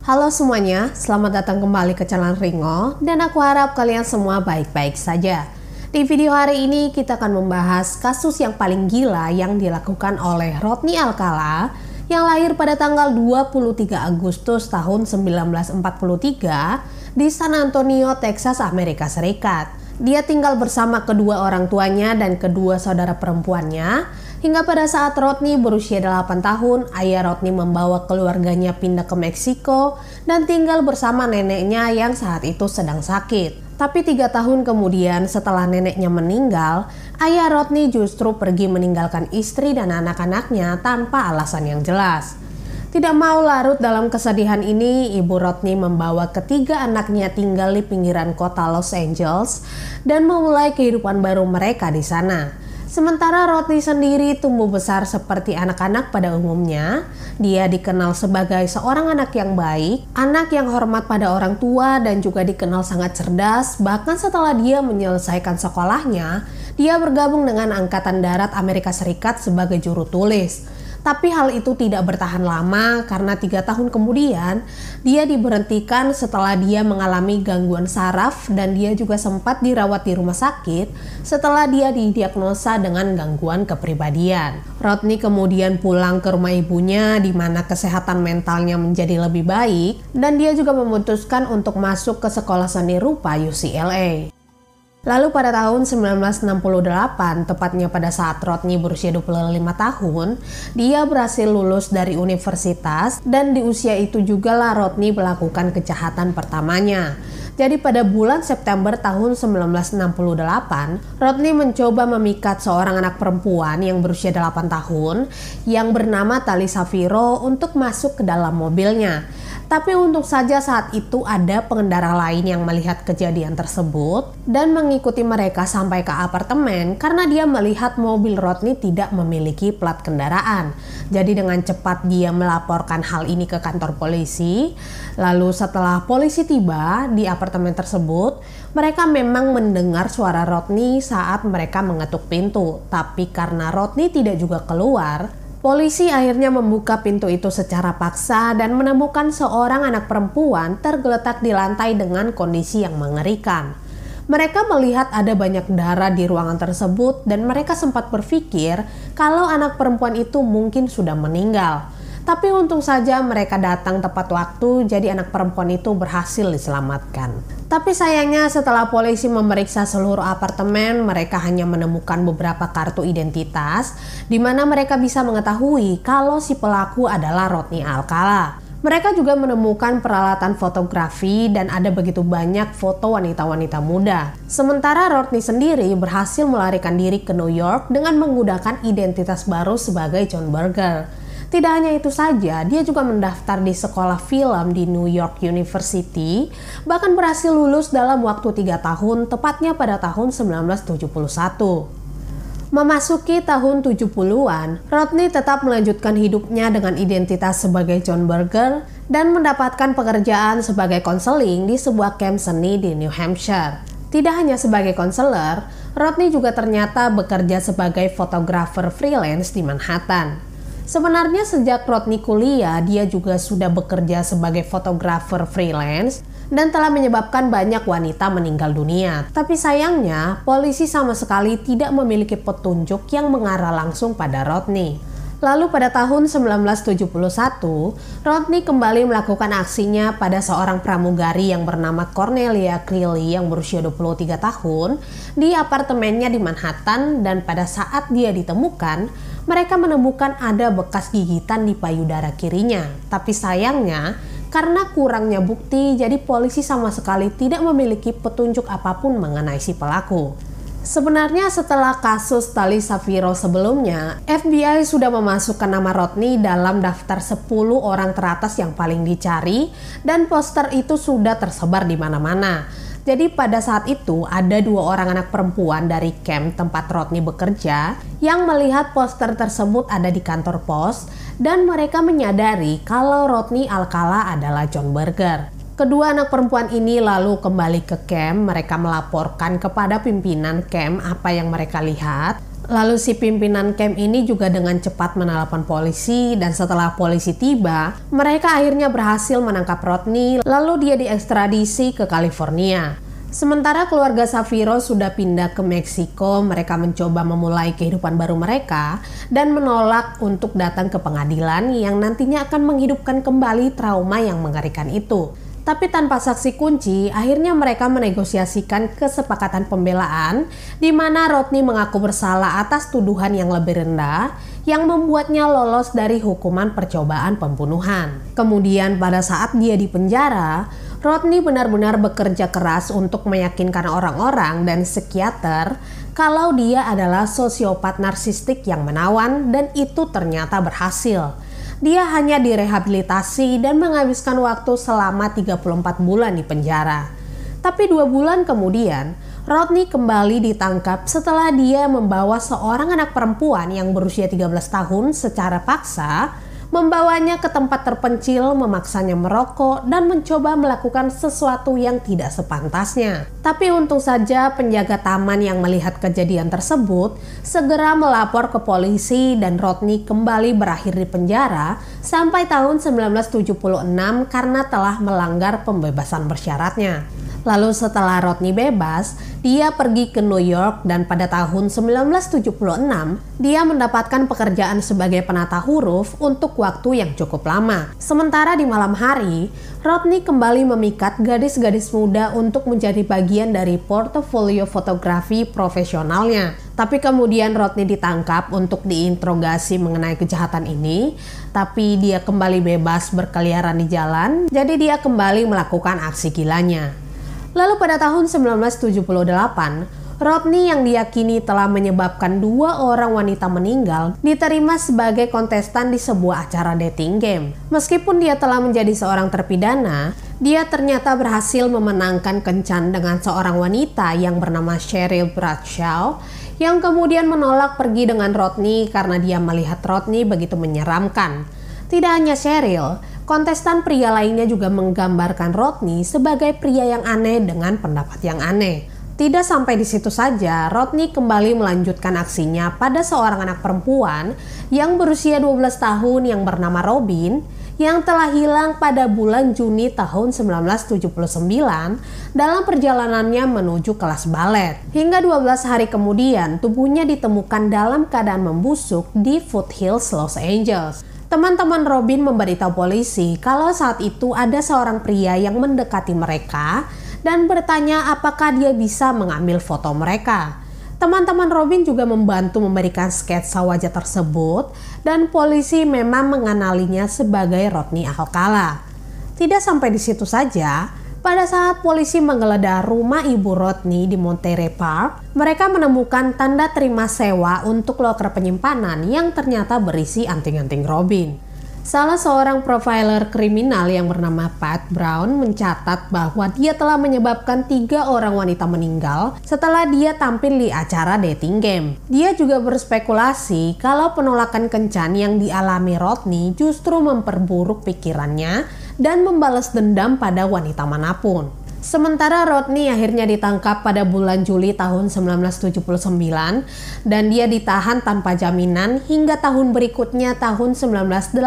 Halo semuanya, selamat datang kembali ke channel Ringo dan aku harap kalian semua baik-baik saja. Di video hari ini kita akan membahas kasus yang paling gila yang dilakukan oleh Rodney Alcala yang lahir pada tanggal 23 Agustus tahun 1943 di San Antonio, Texas, Amerika Serikat. Dia tinggal bersama kedua orang tuanya dan kedua saudara perempuannya hingga pada saat Rodney berusia 8 tahun, ayah Rodney membawa keluarganya pindah ke Meksiko dan tinggal bersama neneknya yang saat itu sedang sakit. Tapi 3 tahun kemudian setelah neneknya meninggal, ayah Rodney justru pergi meninggalkan istri dan anak-anaknya tanpa alasan yang jelas. Tidak mau larut dalam kesedihan ini, ibu Rodney membawa ketiga anaknya tinggal di pinggiran kota Los Angeles dan memulai kehidupan baru mereka di sana. Sementara Rodney sendiri tumbuh besar seperti anak-anak pada umumnya. Dia dikenal sebagai seorang anak yang baik, anak yang hormat pada orang tua dan juga dikenal sangat cerdas. Bahkan setelah dia menyelesaikan sekolahnya, dia bergabung dengan Angkatan Darat Amerika Serikat sebagai juru tulis. Tapi hal itu tidak bertahan lama karena 3 tahun kemudian dia diberhentikan setelah dia mengalami gangguan saraf dan dia juga sempat dirawat di rumah sakit setelah dia didiagnosa dengan gangguan kepribadian. Rodney kemudian pulang ke rumah ibunya di mana kesehatan mentalnya menjadi lebih baik dan dia juga memutuskan untuk masuk ke sekolah seni rupa UCLA. Lalu pada tahun 1968, tepatnya pada saat Rodney berusia 25 tahun, dia berhasil lulus dari universitas dan di usia itu juga lah Rodney melakukan kejahatan pertamanya. Jadi pada bulan September tahun 1968, Rodney mencoba memikat seorang anak perempuan yang berusia 8 tahun yang bernama Tali Saviro untuk masuk ke dalam mobilnya. Tapi untung saja saat itu ada pengendara lain yang melihat kejadian tersebut dan mengikuti mereka sampai ke apartemen karena dia melihat mobil Rodney tidak memiliki plat kendaraan. Jadi dengan cepat dia melaporkan hal ini ke kantor polisi. Lalu setelah polisi tiba di apartemen tersebut, mereka memang mendengar suara Rodney saat mereka mengetuk pintu. Tapi karena Rodney tidak juga keluar, polisi akhirnya membuka pintu itu secara paksa dan menemukan seorang anak perempuan tergeletak di lantai dengan kondisi yang mengerikan. Mereka melihat ada banyak darah di ruangan tersebut dan mereka sempat berpikir kalau anak perempuan itu mungkin sudah meninggal. Tapi untung saja mereka datang tepat waktu, jadi anak perempuan itu berhasil diselamatkan. Tapi sayangnya setelah polisi memeriksa seluruh apartemen, mereka hanya menemukan beberapa kartu identitas di mana mereka bisa mengetahui kalau si pelaku adalah Rodney Alcala. Mereka juga menemukan peralatan fotografi dan ada begitu banyak foto wanita-wanita muda. Sementara Rodney sendiri berhasil melarikan diri ke New York dengan menggunakan identitas baru sebagai John Berger. Tidak hanya itu saja, dia juga mendaftar di sekolah film di New York University, bahkan berhasil lulus dalam waktu 3 tahun, tepatnya pada tahun 1971. Memasuki tahun 70-an, Rodney tetap melanjutkan hidupnya dengan identitas sebagai John Berger dan mendapatkan pekerjaan sebagai konseling di sebuah camp seni di New Hampshire. Tidak hanya sebagai konselor, Rodney juga ternyata bekerja sebagai fotografer freelance di Manhattan. Sebenarnya sejak Rodney kuliah, dia juga sudah bekerja sebagai fotografer freelance dan telah menyebabkan banyak wanita meninggal dunia. Tapi sayangnya, polisi sama sekali tidak memiliki petunjuk yang mengarah langsung pada Rodney. Lalu pada tahun 1971, Rodney kembali melakukan aksinya pada seorang pramugari yang bernama Cornelia Creeley yang berusia 23 tahun di apartemennya di Manhattan, dan pada saat dia ditemukan, mereka menemukan ada bekas gigitan di payudara kirinya. Tapi sayangnya, karena kurangnya bukti, jadi polisi sama sekali tidak memiliki petunjuk apapun mengenai si pelaku. Sebenarnya setelah kasus Tali Saviro sebelumnya, FBI sudah memasukkan nama Rodney dalam daftar 10 orang teratas yang paling dicari dan poster itu sudah tersebar di mana-mana. Jadi pada saat itu ada 2 orang anak perempuan dari camp tempat Rodney bekerja yang melihat poster tersebut ada di kantor pos dan mereka menyadari kalau Rodney Alcala adalah John Berger. Kedua anak perempuan ini lalu kembali ke camp, mereka melaporkan kepada pimpinan camp apa yang mereka lihat. Lalu si pimpinan camp ini juga dengan cepat menelepon polisi, dan setelah polisi tiba, mereka akhirnya berhasil menangkap Rodney, lalu dia diekstradisi ke California. Sementara keluarga Safiro sudah pindah ke Meksiko, mereka mencoba memulai kehidupan baru mereka dan menolak untuk datang ke pengadilan yang nantinya akan menghidupkan kembali trauma yang mengerikan itu. Tapi tanpa saksi kunci, akhirnya mereka menegosiasikan kesepakatan pembelaan di mana Rodney mengaku bersalah atas tuduhan yang lebih rendah yang membuatnya lolos dari hukuman percobaan pembunuhan. Kemudian pada saat dia di penjara, Rodney benar-benar bekerja keras untuk meyakinkan orang-orang dan psikiater kalau dia adalah sosiopat narsistik yang menawan, dan itu ternyata berhasil. Dia hanya direhabilitasi dan menghabiskan waktu selama 34 bulan di penjara. Tapi 2 bulan kemudian, Rodney kembali ditangkap setelah dia membawa seorang anak perempuan yang berusia 13 tahun secara paksa, membawanya ke tempat terpencil, memaksanya merokok, dan mencoba melakukan sesuatu yang tidak sepantasnya. Tapi untung saja penjaga taman yang melihat kejadian tersebut segera melapor ke polisi, dan Rodney kembali berakhir di penjara sampai tahun 1976 karena telah melanggar pembebasan bersyaratnya. Lalu setelah Rodney bebas, dia pergi ke New York, dan pada tahun 1976 dia mendapatkan pekerjaan sebagai penata huruf untuk waktu yang cukup lama. Sementara di malam hari, Rodney kembali memikat gadis-gadis muda untuk menjadi bagian dari portofolio fotografi profesionalnya. Tapi kemudian Rodney ditangkap untuk diinterogasi mengenai kejahatan ini, tapi dia kembali bebas berkeliaran di jalan, jadi dia kembali melakukan aksi gilanya. Lalu pada tahun 1978, Rodney yang diyakini telah menyebabkan 2 orang wanita meninggal diterima sebagai kontestan di sebuah acara dating game. Meskipun dia telah menjadi seorang terpidana, dia ternyata berhasil memenangkan kencan dengan seorang wanita yang bernama Cheryl Bradshaw, yang kemudian menolak pergi dengan Rodney karena dia melihat Rodney begitu menyeramkan. Tidak hanya Cheryl, kontestan pria lainnya juga menggambarkan Rodney sebagai pria yang aneh dengan pendapat yang aneh. Tidak sampai di situ saja, Rodney kembali melanjutkan aksinya pada seorang anak perempuan yang berusia 12 tahun yang bernama Robin, yang telah hilang pada bulan Juni tahun 1979 dalam perjalanannya menuju kelas balet. Hingga 12 hari kemudian, tubuhnya ditemukan dalam keadaan membusuk di Foothills, Los Angeles. Teman-teman Robin memberitahu polisi kalau saat itu ada seorang pria yang mendekati mereka dan bertanya apakah dia bisa mengambil foto mereka. Teman-teman Robin juga membantu memberikan sketsa wajah tersebut, dan polisi memang mengenalinya sebagai Rodney Alcala. Tidak sampai di situ saja, pada saat polisi menggeledah rumah ibu Rodney di Monterey Park, mereka menemukan tanda terima sewa untuk loker penyimpanan yang ternyata berisi anting-anting Robin. Salah seorang profiler kriminal yang bernama Pat Brown mencatat bahwa dia telah menyebabkan 3 orang wanita meninggal setelah dia tampil di acara dating game. Dia juga berspekulasi kalau penolakan kencan yang dialami Rodney justru memperburuk pikirannya dan membalas dendam pada wanita manapun. Sementara Rodney akhirnya ditangkap pada bulan Juli tahun 1979 dan dia ditahan tanpa jaminan hingga tahun berikutnya tahun 1980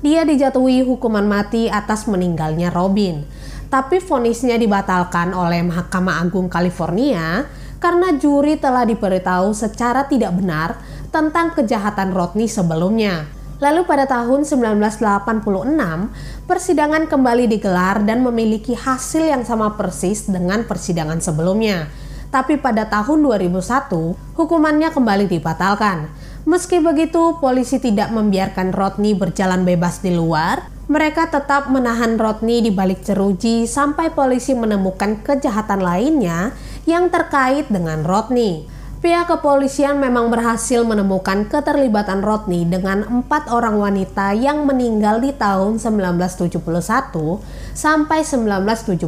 dia dijatuhi hukuman mati atas meninggalnya Robin. Tapi vonisnya dibatalkan oleh Mahkamah Agung California karena juri telah diberitahu secara tidak benar tentang kejahatan Rodney sebelumnya. Lalu pada tahun 1986, persidangan kembali digelar dan memiliki hasil yang sama persis dengan persidangan sebelumnya. Tapi pada tahun 2001, hukumannya kembali dibatalkan. Meski begitu, polisi tidak membiarkan Rodney berjalan bebas di luar. Mereka tetap menahan Rodney di balik jeruji sampai polisi menemukan kejahatan lainnya yang terkait dengan Rodney. Pihak kepolisian memang berhasil menemukan keterlibatan Rodney dengan 4 orang wanita yang meninggal di tahun 1971 sampai 1979.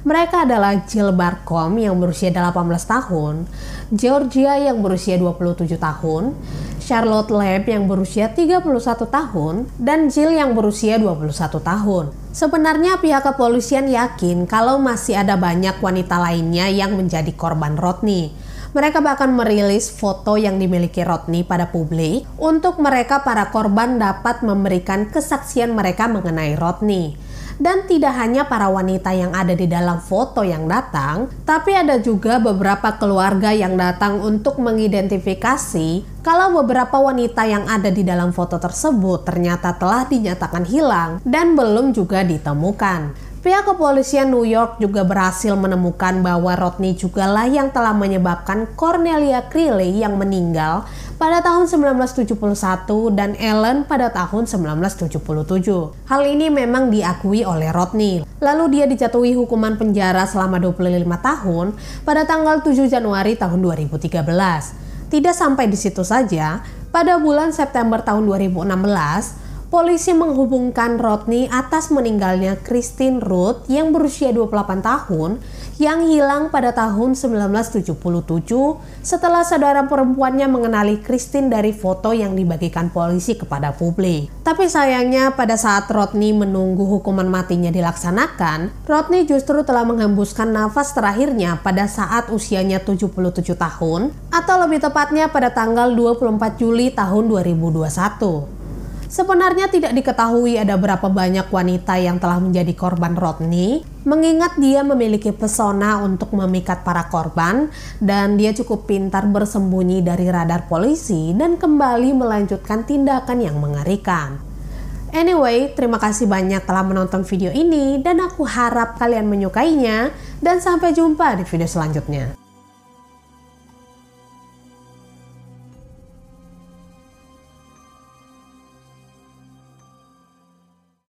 Mereka adalah Jill Barcombe yang berusia 18 tahun, Georgia yang berusia 27 tahun, Charlotte Lamb yang berusia 31 tahun, dan Jill yang berusia 21 tahun. Sebenarnya pihak kepolisian yakin kalau masih ada banyak wanita lainnya yang menjadi korban Rodney. Mereka bahkan merilis foto yang dimiliki Rodney pada publik untuk mereka para korban dapat memberikan kesaksian mereka mengenai Rodney. Dan tidak hanya para wanita yang ada di dalam foto yang datang, tapi ada juga beberapa keluarga yang datang untuk mengidentifikasi kalau beberapa wanita yang ada di dalam foto tersebut ternyata telah dinyatakan hilang dan belum juga ditemukan. Pihak kepolisian New York juga berhasil menemukan bahwa Rodney jugalah yang telah menyebabkan Cornelia Crilley yang meninggal pada tahun 1971 dan Ellen pada tahun 1977. Hal ini memang diakui oleh Rodney. Lalu dia dijatuhi hukuman penjara selama 25 tahun pada tanggal 7 Januari tahun 2013. Tidak sampai di situ saja, pada bulan September tahun 2016, polisi menghubungkan Rodney atas meninggalnya Christine Ruth yang berusia 28 tahun yang hilang pada tahun 1977 setelah saudara perempuannya mengenali Christine dari foto yang dibagikan polisi kepada publik. Tapi sayangnya pada saat Rodney menunggu hukuman matinya dilaksanakan, Rodney justru telah menghembuskan nafas terakhirnya pada saat usianya 77 tahun atau lebih tepatnya pada tanggal 24 Juli tahun 2021. Sebenarnya tidak diketahui ada berapa banyak wanita yang telah menjadi korban Rodney, mengingat dia memiliki pesona untuk memikat para korban dan dia cukup pintar bersembunyi dari radar polisi dan kembali melanjutkan tindakan yang mengerikan. Anyway, terima kasih banyak telah menonton video ini dan aku harap kalian menyukainya dan sampai jumpa di video selanjutnya.